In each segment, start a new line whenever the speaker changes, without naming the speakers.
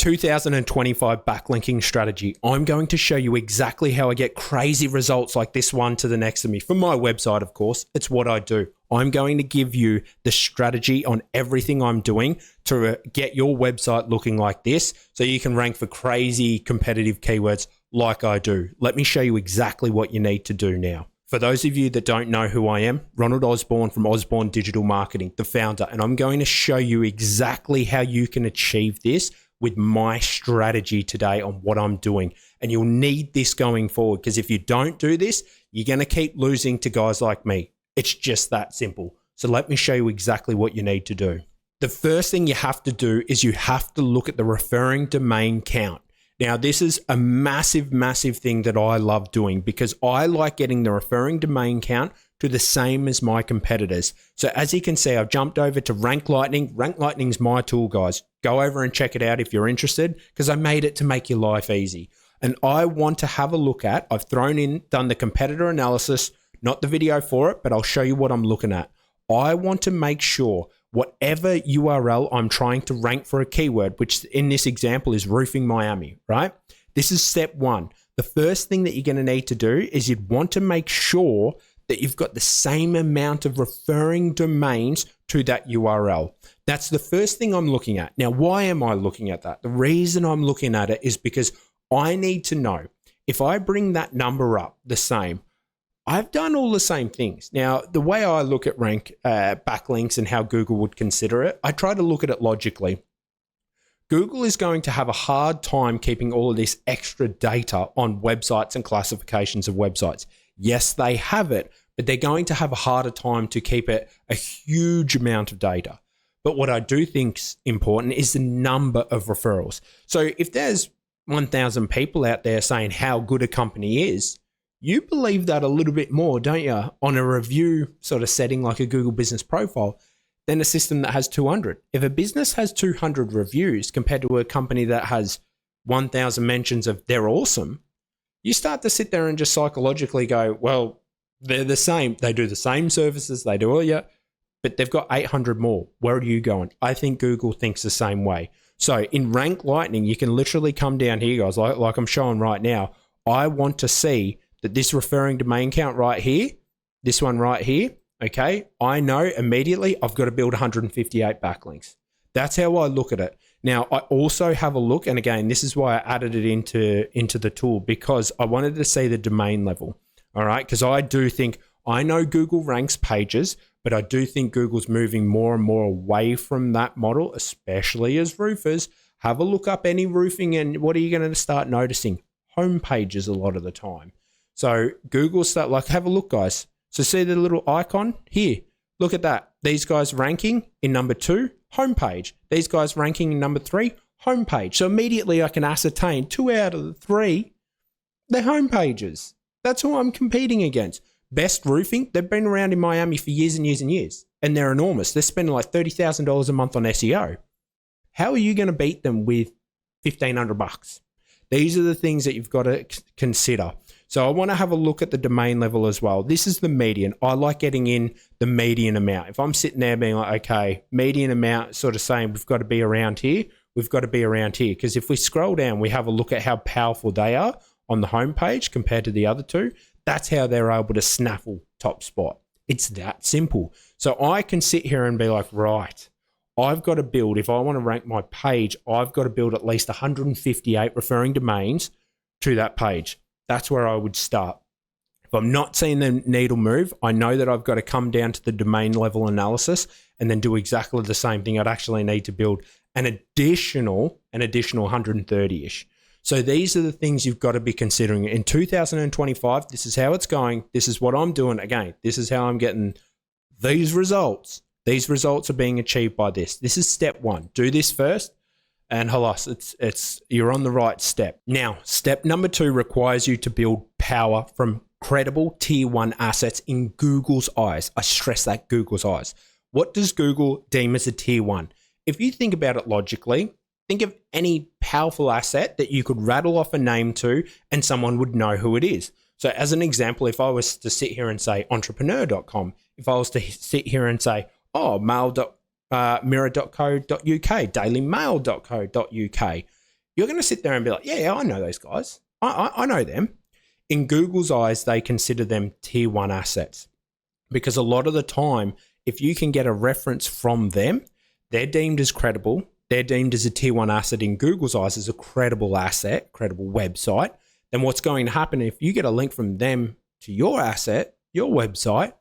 2025 backlinking strategy. I'm going to show you exactly how I get crazy results like this one to the next of me from my website, of course. It's what I do. I'm going to give you the strategy on everything I'm doing to get your website looking like this so you can rank for crazy competitive keywords like I do. Let me show you exactly what you need to do now. For those of you that don't know who I am, Ronald Osborne from Osborne Digital Marketing, the founder, and I'm going to show you exactly how you can achieve this with my strategy today on what I'm doing. And you'll need this going forward, because if you don't do this, you're going to keep losing to guys like me. It's just that simple. So let me show you exactly what you need to do. The first thing you have to do is you have to look at the referring domain count. Now, this is a massive, massive thing that I love doing because I like getting the referring domain count to the same as my competitors. So as you can see, I've jumped over to Rank Lightning. Rank Lightning's my tool, guys. Go over and check it out if you're interested, because I made it to make your life easy. And I want to have a look at, I've done the competitor analysis, not the video for it, but I'll show you what I'm looking at. I want to make sure whatever URL I'm trying to rank for a keyword, which in this example is roofing Miami, right? This is step one. The first thing that you're going to need to do is you'd want to make sure that you've got the same amount of referring domains to that URL. That's the first thing I'm looking at. Now, why am I looking at that? The reason I'm looking at it is because I need to know if I bring that number up the same, I've done all the same things. Now, the way I look at rank backlinks and how Google would consider it, I try to look at it logically. Google is going to have a hard time keeping all of this extra data on websites and classifications of websites. Yes, they have it, but they're going to have a harder time to keep it a huge amount of data. But what I do think's important is the number of referrals. So if there's 1,000 people out there saying how good a company is, you believe that a little bit more, don't you, on a review sort of setting like a Google Business Profile than a system that has 200. If a business has 200 reviews compared to a company that has 1,000 mentions of they're awesome, you start to sit there and just psychologically go, well, they're the same. They do the same services they do earlier, but they've got 800 more. Where are you going? I think Google thinks the same way. So in Rank Lightning, you can literally come down here, guys, like I'm showing right now. I want to see that this referring domain count right here, this one right here, okay, I know immediately I've got to build 158 backlinks. That's how I look at it. Now, I also have a look, and again, this is why I added it into the tool, because I wanted to see the domain level, all right? Because I do think, I know Google ranks pages, but I do think Google's moving more and more away from that model, especially as roofers. Have a look up any roofing, and what are you going to start noticing? Home pages a lot of the time. So Google have a look, guys. So see the little icon here? Look at that. These guys ranking in number 2, homepage. These guys ranking in number 3, homepage. So immediately I can ascertain 2 out of the 3, they're homepages. That's who I'm competing against. Best Roofing, they've been around in Miami for years and years and years, and they're enormous. They're spending like $30,000 a month on SEO. How are you going to beat them with $1,500? These are the things that you've got to consider. So I want to have a look at the domain level as well. This is the median. I like getting in the median amount. If I'm sitting there being like, okay, median amount, sort of saying we've got to be around here, we've got to be around here. Because if we scroll down, we have a look at how powerful they are on the homepage compared to the other two. That's how they're able to snaffle top spot. It's that simple. So I can sit here and be like, right, I've got to build, if I want to rank my page, I've got to build at least 158 referring domains to that page. That's where I would start. If I'm not seeing the needle move, I know that I've got to come down to the domain level analysis and then do exactly the same thing. I'd actually need to build an additional 130-ish. So these are the things you've got to be considering. In 2025, this is how it's going. This is what I'm doing. Again, this is how I'm getting these results. These results are being achieved by this. This is step 1. Do this first. And halas, you're on the right step. Now, step number 2 requires you to build power from credible tier 1 assets in Google's eyes. I stress that, Google's eyes. What does Google deem as a tier 1? If you think about it logically, think of any powerful asset that you could rattle off a name to and someone would know who it is. So as an example, if I was to sit here and say entrepreneur.com, if I was to sit here and say, mirror.co.uk, dailymail.co.uk, you're going to sit there and be like, yeah, I know those guys. I know them. In Google's eyes, they consider them tier one assets because a lot of the time, if you can get a reference from them, they're deemed as credible. They're deemed as a tier one asset in Google's eyes as a credible asset, credible website. Then what's going to happen if you get a link from them to your asset, your website,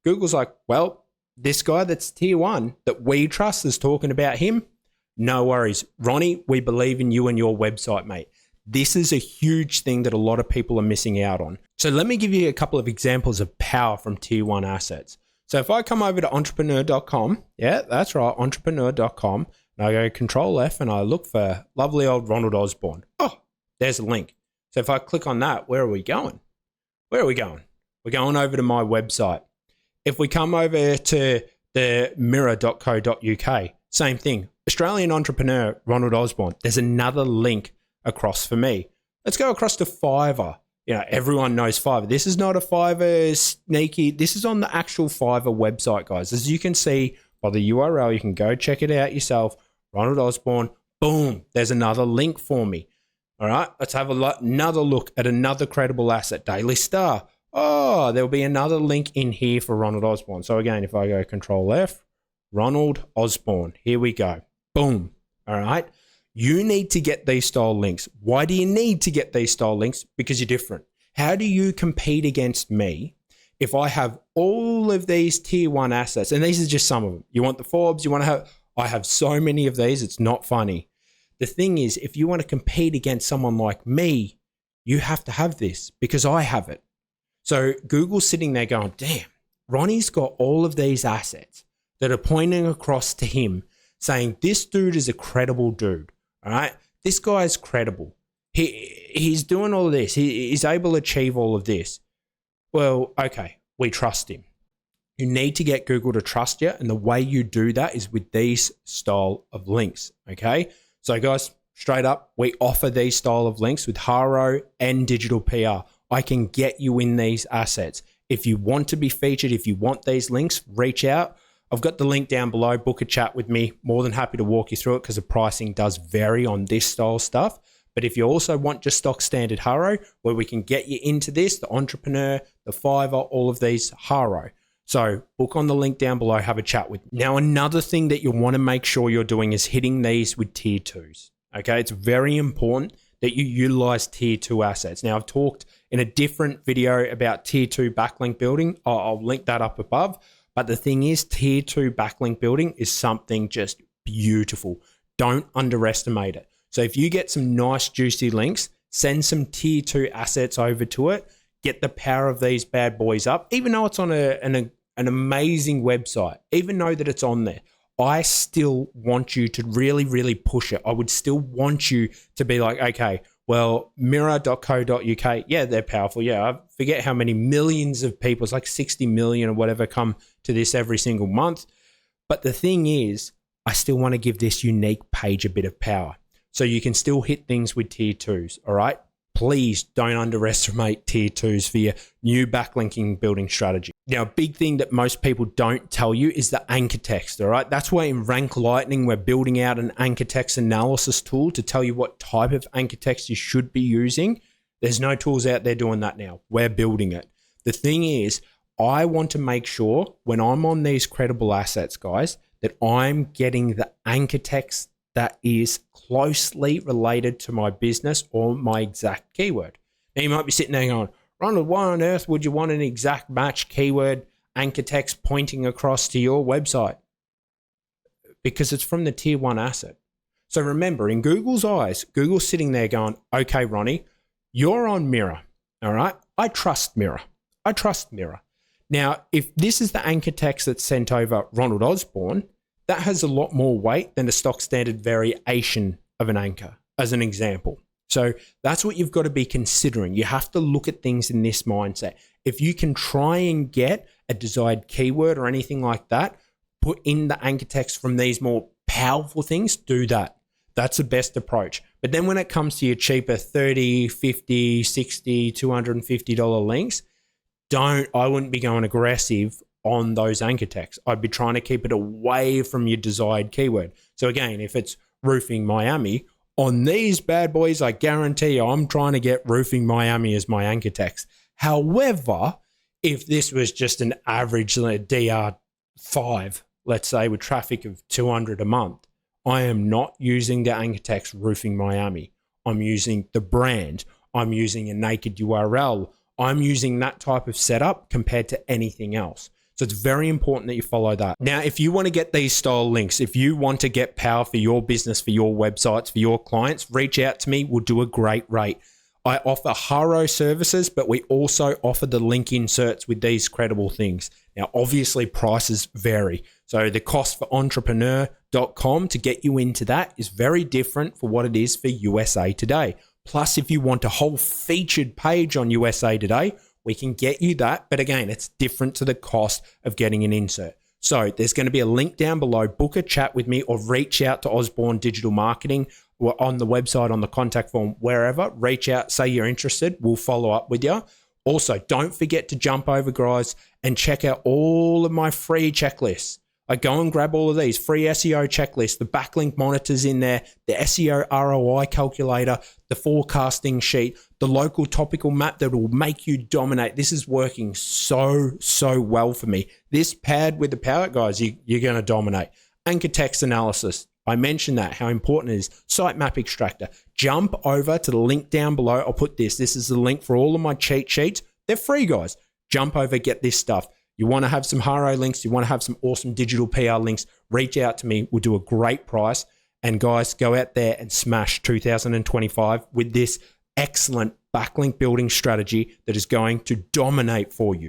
Google's like, well, this guy that's tier one that we trust is talking about him. No worries. Ronnie, we believe in you and your website, mate. This is a huge thing that a lot of people are missing out on. So let me give you a couple of examples of power from tier one assets. So if I come over to entrepreneur.com, yeah, that's right, entrepreneur.com, and I go Control F and I look for lovely old Ronald Osborne. Oh, there's a link. So if I click on that, where are we going? Where are we going? We're going over to my website. If we come over to the mirror.co.uk, same thing. Australian entrepreneur, Ronald Osborne. There's another link across for me. Let's go across to Fiverr. You know, everyone knows Fiverr. This is not a Fiverr sneaky. This is on the actual Fiverr website, guys. As you can see by the URL, you can go check it out yourself. Ronald Osborne. Boom. There's another link for me. All right. Let's have another look at another credible asset, Daily Star. Oh, there'll be another link in here for Ronald Osborne. So again, if I go Control F, Ronald Osborne. Here we go. Boom. All right. You need to get these style links. Why do you need to get these style links? Because you're different. How do you compete against me if I have all of these tier one assets? And these are just some of them. You want the Forbes, I have so many of these, it's not funny. The thing is, if you want to compete against someone like me, you have to have this because I have it. So Google's sitting there going, damn, Ronnie's got all of these assets that are pointing across to him saying, this dude is a credible dude. All right. This guy is credible. He's doing all of this. He's able to achieve all of this. Well, okay, we trust him. You need to get Google to trust you. And the way you do that is with these style of links. Okay. So guys, straight up, we offer these style of links with HARO and digital PR. I can get you in these assets. If you want to be featured, if you want these links, reach out. I've got the link down below. Book a chat with me. More than happy to walk you through it because the pricing does vary on this style stuff. But if you also want just stock standard HARO, where we can get you into this, the Entrepreneur, the Fiverr, all of these HARO. So book on the link down below, have a chat with me. Now, another thing that you want to make sure you're doing is hitting these with tier twos. Okay, it's very important that you utilize tier two assets. Now, I've talked in a different video about tier two backlink building. I'll link that up above. But the thing is, tier two backlink building is something just beautiful. Don't underestimate it. So if you get some nice juicy links, send some tier two assets over to it, get the power of these bad boys up, even though it's on an amazing website, even though that it's on there. I still want you to really, really push it. I would still want you to be like, okay, well, mirror.co.uk, yeah, they're powerful. Yeah, I forget how many millions of people, it's like 60 million or whatever, come to this every single month. But the thing is, I still want to give this unique page a bit of power. So you can still hit things with tier twos, all right? Please don't underestimate tier twos for your new backlinking building strategy. Now, a big thing that most people don't tell you is the anchor text, all right? That's why in Rank Lightning, we're building out an anchor text analysis tool to tell you what type of anchor text you should be using. There's no tools out there doing that now. We're building it. The thing is, I want to make sure when I'm on these credible assets, guys, that I'm getting the anchor text that is closely related to my business or my exact keyword. Now, you might be sitting there going, Ronald, why on earth would you want an exact match keyword anchor text pointing across to your website? Because it's from the tier one asset. So remember, in Google's eyes, Google's sitting there going, okay, Ronnie, you're on Mirror, all right? I trust Mirror. I trust Mirror. Now, if this is the anchor text that's sent over Ronald Osborne, that has a lot more weight than a stock standard variation of an anchor, as an example. So that's what you've got to be considering. You have to look at things in this mindset. If you can try and get a desired keyword or anything like that, put in the anchor text from these more powerful things, do that. That's the best approach. But then when it comes to your cheaper $30, $50, $60, $250 links, I wouldn't be going aggressive on those anchor texts. I'd be trying to keep it away from your desired keyword. So again, if it's roofing Miami, On these bad boys, I guarantee you, I'm trying to get Roofing Miami as my anchor text. However, if this was just an average DR5, let's say with traffic of 200 a month, I am not using the anchor text Roofing Miami. I'm using the brand. I'm using a naked URL. I'm using that type of setup compared to anything else. So it's very important that you follow that. Now, if you want to get these style links, if you want to get power for your business, for your websites, for your clients, reach out to me. We'll do a great rate. I offer HARO services, but we also offer the link inserts with these credible things. Now, obviously, prices vary. So the cost for entrepreneur.com to get you into that is very different for what it is for USA Today. Plus, if you want a whole featured page on USA Today, we can get you that. But again, it's different to the cost of getting an insert. So there's going to be a link down below. Book a chat with me or reach out to Osborne Digital Marketing or on the website, on the contact form, wherever. Reach out, say you're interested. We'll follow up with you. Also, don't forget to jump over, guys, and check out all of my free checklists. I go and grab all of these free SEO checklists, the backlink monitors in there, the SEO ROI calculator, the forecasting sheet, the local topical map that will make you dominate. This is working so well for me. This paired with the power, guys, you're going to dominate. Anchor text analysis. I mentioned that, how important it is. Sitemap extractor. Jump over to the link down below. I'll put this. This is the link for all of my cheat sheets. They're free, guys. Jump over, get this stuff. You want to have some HARO links, you want to have some awesome digital PR links, reach out to me. We'll do a great price. And guys, go out there and smash 2025 with this excellent backlink building strategy that is going to dominate for you.